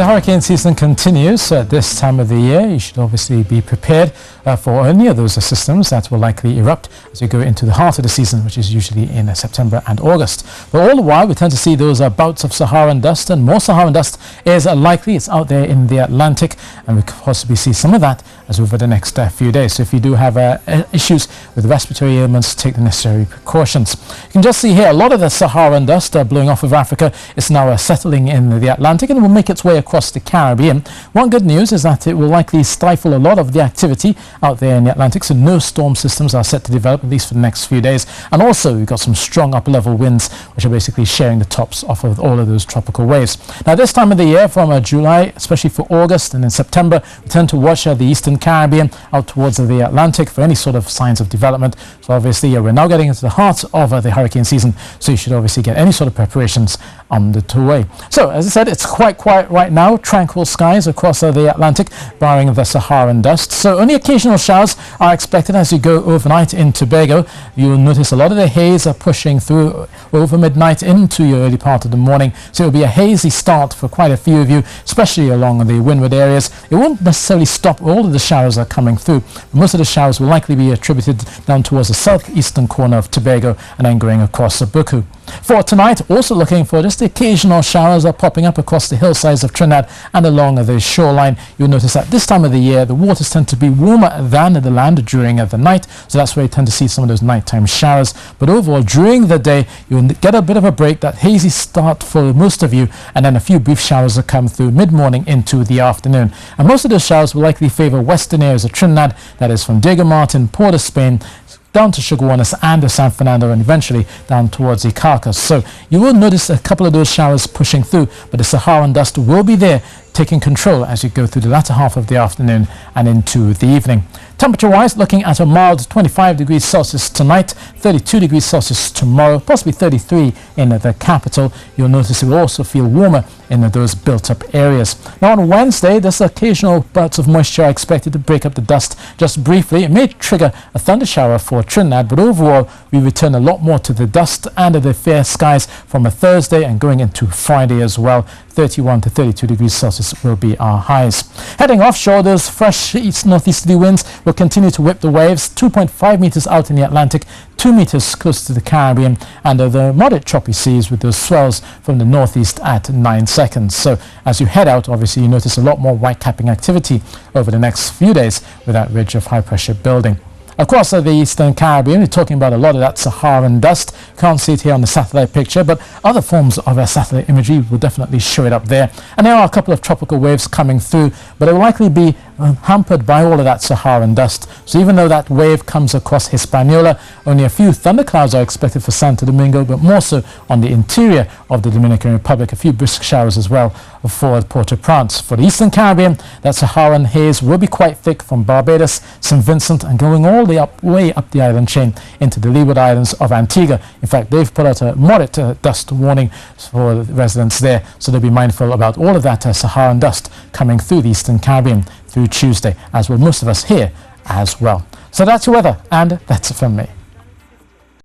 hurricane season continues at this time of the year. You should obviously be prepared for any of those systems that will likely erupt as you go into the heart of the season, which is usually in September and August. But all the while, we tend to see those bouts of Saharan dust, and more Saharan dust is likely. It's out there in the Atlantic, and we could possibly see some of that as over the next few days. So if you do have issues with respiratory ailments, take the necessary precautions. You can just see here a lot of the Saharan dust blowing off of Africa is now settling in the Atlantic and will make its way across the Caribbean. One good news is that it will likely stifle a lot of the activity out there in the Atlantic, so no storm systems are set to develop, at least for the next few days. And also we've got some strong upper level winds which are basically sharing the tops off of all of those tropical waves. Now this time of the year, from July, especially for August and in September, we tend to watch the Eastern Caribbean out towards the Atlantic for any sort of signs of development. So obviously we're now getting into the heart of the hurricane season, so you should obviously get any sort of preparations on the way. So as I said, it's quite quiet right now, tranquil skies across the Atlantic, barring the Saharan dust. So only occasional showers are expected as you go overnight in Tobago. You'll notice a lot of the haze are pushing through over midnight into your early part of the morning. So it'll be a hazy start for quite a few of you, especially along the windward areas. It won't necessarily stop all of the showers are coming through. Most of the showers will likely be attributed down towards the southeastern corner of Tobago and then going across Buku. For tonight, also looking for just the occasional showers are popping up across the hillsides of Trinidad and along the shoreline. You'll notice that this time of the year, the waters tend to be warmer than the land during the night, so that's where you tend to see some of those nighttime showers. But overall, during the day, you'll get a bit of a break, that hazy start for most of you, and then a few brief showers will come through mid-morning into the afternoon. And most of those showers will likely favor western areas of Trinidad, that is from Diego Martin, Port of Spain, down to Chaguanas and San Fernando, and eventually down towards the Caracas. So you will notice a couple of those showers pushing through, but the Saharan dust will be there taking control as you go through the latter half of the afternoon and into the evening. Temperature-wise, looking at a mild 25 degrees Celsius tonight, 32 degrees Celsius tomorrow, possibly 33 in the capital. You'll notice it will also feel warmer in those built-up areas. Now on Wednesday, there's occasional bouts of moisture are expected to break up the dust just briefly. It may trigger a thunder shower for Trinidad, but overall we return a lot more to the dust and the fair skies from a Thursday and going into Friday as well. 31 to 32 degrees Celsius will be our highs. Heading offshore, those fresh northeasterly winds will continue to whip the waves 2.5 meters out in the Atlantic, 2 meters close to the Caribbean, and the moderate choppy seas with those swells from the northeast at 9 seconds. So as you head out, obviously you notice a lot more white capping activity over the next few days with that ridge of high pressure building. Across the Eastern Caribbean, we're talking about a lot of that Saharan dust. Can't see it here on the satellite picture, but other forms of satellite imagery will definitely show it up there. And there are a couple of tropical waves coming through, but it will likely be hampered by all of that Saharan dust. So even though that wave comes across Hispaniola, only a few thunderclouds are expected for Santo Domingo, but more so on the interior of the Dominican Republic. A few brisk showers as well for Port-au-Prince. For the Eastern Caribbean, that Saharan haze will be quite thick from Barbados, St. Vincent, and going all the way up the island chain into the Leeward Islands of Antigua. In fact, they've put out a moderate dust warning for the residents there, so they'll be mindful about all of that Saharan dust coming through the Eastern Caribbean through Tuesday, as will most of us here as well. So that's your weather, and that's it from me.